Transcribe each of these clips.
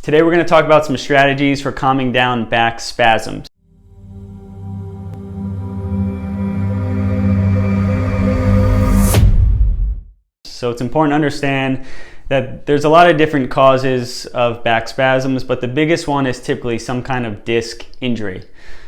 Today we're going to talk about some strategies for calming down back spasms. So it's important to understand that there's a lot of different causes of back spasms, but the biggest one is typically some kind of disc injury.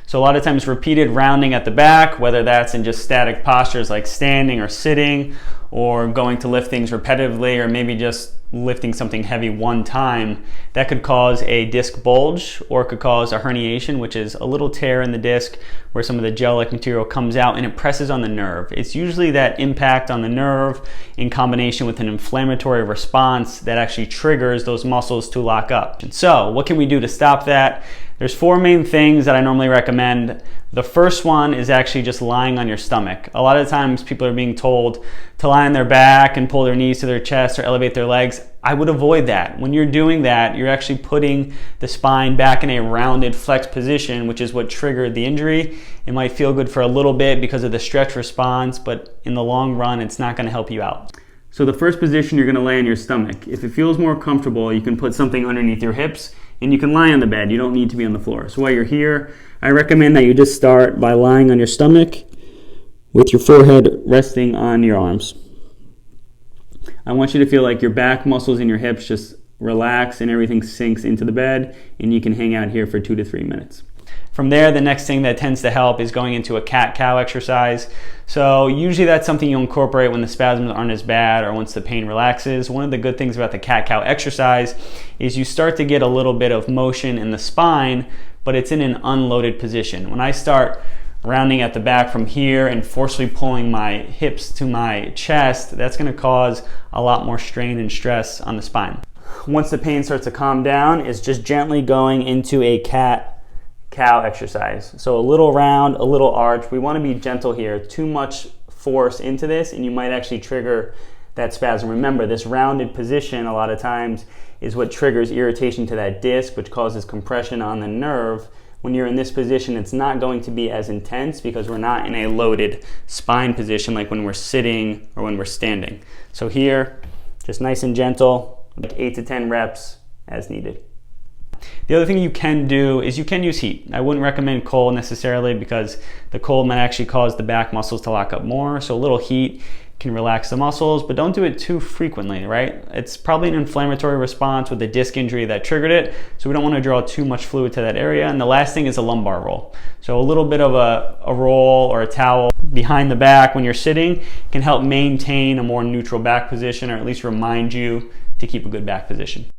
So a lot of times repeated rounding at the back, whether that's in just static postures like standing or sitting, or going to lift things repetitively, or maybe just lifting something heavy one time, that could cause a disc bulge, or it could cause a herniation, which is a little tear in the disc where some of the gel-like material comes out and it presses on the nerve. It's usually that impact on the nerve in combination with an inflammatory response that actually triggers those muscles to lock up. So what can we do to stop that? There's four main things that I normally recommend. The first one is actually just lying on your stomach. A lot of times people are being told to lie on their back and pull their knees to their chest or elevate their legs. I would avoid that. When you're doing that, you're actually putting the spine back in a rounded flex position, which is what triggered the injury. It might feel good for a little bit because of the stretch response, but in the long run, it's not going to help you out. So the first position, you're going to lay on your stomach. If it feels more comfortable, you can put something underneath your hips and you can lie on the bed. You don't need to be on the floor. So while you're here, I recommend that you just start by lying on your stomach with your forehead resting on your arms. I want you to feel like your back muscles in your hips just relax and everything sinks into the bed, and you can hang out here for 2 to 3 minutes. From there, the next thing that tends to help is going into a cat-cow exercise. So usually that's something you'll incorporate when the spasms aren't as bad or once the pain relaxes. One of the good things about the cat-cow exercise is you start to get a little bit of motion in the spine, but it's in an unloaded position. When I start rounding at the back from here and forcefully pulling my hips to my chest, that's going to cause a lot more strain and stress on the spine. Once the pain starts to calm down, it's just gently going into a cat-cow exercise. So a little round, a little arch. We want to be gentle here. Too much force into this and you might actually trigger that spasm. Remember, this rounded position a lot of times is what triggers irritation to that disc, which causes compression on the nerve. When you're in this position, it's not going to be as intense because we're not in a loaded spine position like when we're sitting or when we're standing. So here, just nice and gentle, like 8 to 10 reps as needed. The other thing you can do is you can use heat. I wouldn't recommend cold necessarily because the cold might actually cause the back muscles to lock up more. So a little heat can relax the muscles, but don't do it too frequently, right? It's probably an inflammatory response with the disc injury that triggered it, so we don't want to draw too much fluid to that area. And the last thing is a lumbar roll. So a little bit of a roll or a towel behind the back when you're sitting can help maintain a more neutral back position, or at least remind you to keep a good back position.